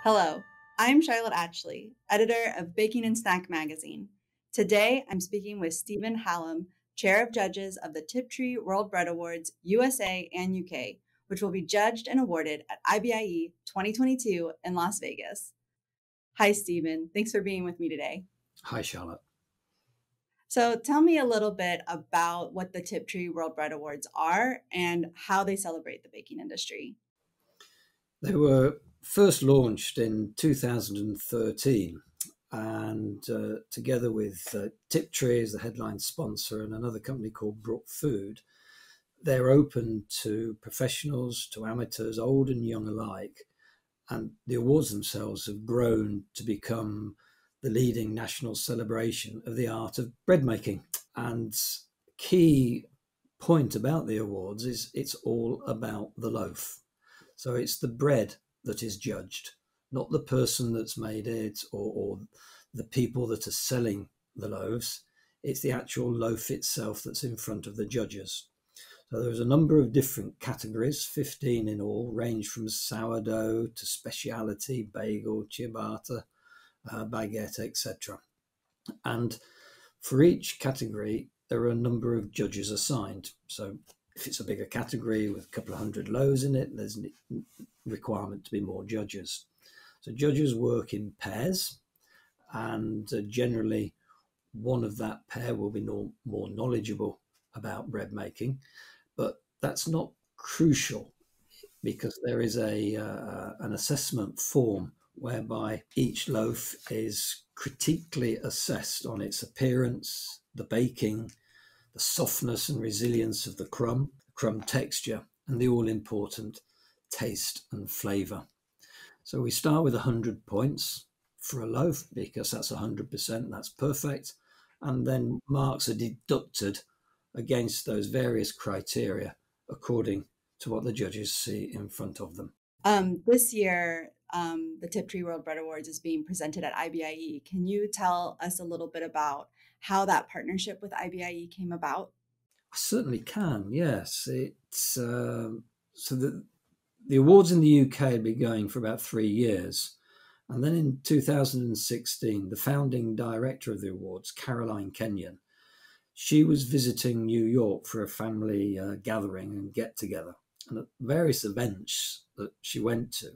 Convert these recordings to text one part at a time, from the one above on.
Hello, I'm Charlotte Atchley, editor of Baking and Snack magazine. Today, I'm speaking with Stephen Hallam, Chair of Judges of the Tiptree World Bread Awards USA and UK, which will be judged and awarded at IBIE 2022 in Las Vegas. Hi, Stephen. Thanks for being with me today. Hi, Charlotte. So tell me a little bit about what the Tiptree World Bread Awards are and how they celebrate the baking industry. They were first launched in 2013 and together with Tiptree as the headline sponsor and another company called Brook Food, they're open to professionals, to amateurs, old and young alike. And the awards themselves have grown to become the leading national celebration of the art of bread making. And key point about the awards is it's all about the loaf. So it's the bread that is judged, not the person that's made it or the people that are selling the loaves. It's the actual loaf itself that's in front of the judges. So there's a number of different categories, 15 in all, range from sourdough to speciality, bagel, ciabatta, baguette, etc. And for each category, there are a number of judges assigned. So if it's a bigger category with a couple of hundred loaves in it, there's a requirement to be more judges. So judges work in pairs, and generally one of that pair will be more knowledgeable about bread making, but that's not crucial because there is an assessment form whereby each loaf is critically assessed on its appearance, the baking, the softness and resilience of the crumb texture, and the all-important taste and flavour. So we start with 100 points for a loaf because that's 100%, that's perfect. And then marks are deducted against those various criteria according to what the judges see in front of them. This year, the Tiptree World Bread Awards is being presented at IBIE. Can you tell us a little bit about how that partnership with IBIE came about? I certainly can, yes. It's so the awards in the UK had been going for about 3 years. And then in 2016, the founding director of the awards, Caroline Kenyon, she was visiting New York for a family gathering and get together. And at various events that she went to,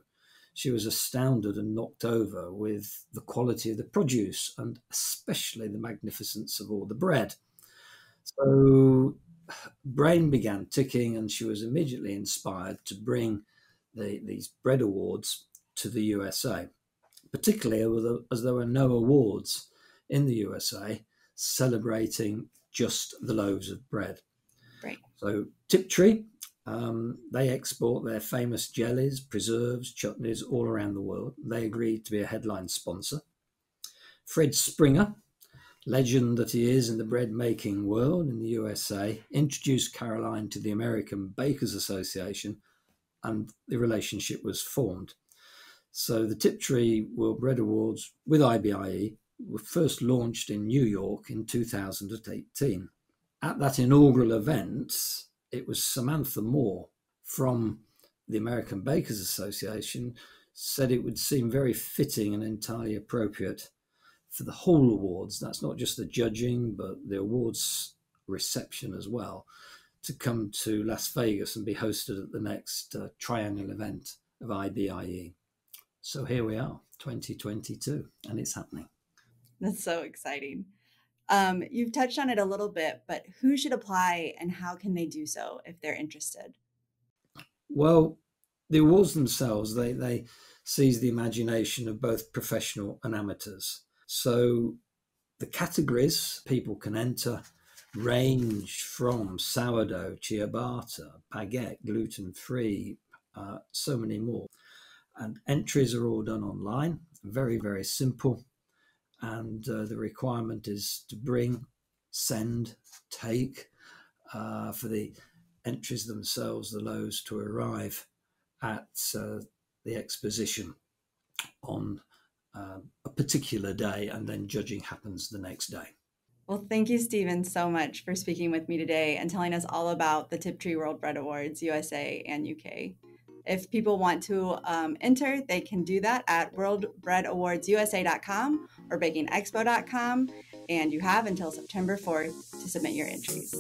she was astounded and knocked over with the quality of the produce and especially the magnificence of all the bread. So brain began ticking and she was immediately inspired to bring these bread awards to the USA, particularly as there were no awards in the USA celebrating just the loaves of bread. Right. So Tiptree, they export their famous jellies, preserves, chutneys all around the world. They agreed to be a headline sponsor. Fred Springer, legend that he is in the bread making world in the USA, introduced Caroline to the American Bakers Association, and the relationship was formed. So the Tiptree World Bread Awards with IBIE were first launched in New York in 2018. At that inaugural event, it was Samantha Moore from the American Bakers Association said it would seem very fitting and entirely appropriate for the whole awards, that's not just the judging, but the awards reception as well, to come to Las Vegas and be hosted at the next triennial event of IBIE. So here we are, 2022, and it's happening. That's so exciting. You've touched on it a little bit, but who should apply and how can they do so if they're interested? Well, the awards themselves, they seize the imagination of both professional and amateurs. So the categories people can enter range from sourdough, ciabatta, baguette, gluten-free, so many more. And entries are all done online, very, very simple. And the requirement is to bring, send, take for the entries themselves, the loaves to arrive at the exposition on a particular day, and then judging happens the next day. Well, thank you, Stephen, so much for speaking with me today and telling us all about the Tiptree World Bread Awards, USA and UK. If people want to enter, they can do that at worldbreadawardsusa.com or bakingexpo.com, and you have until September 4th to submit your entries.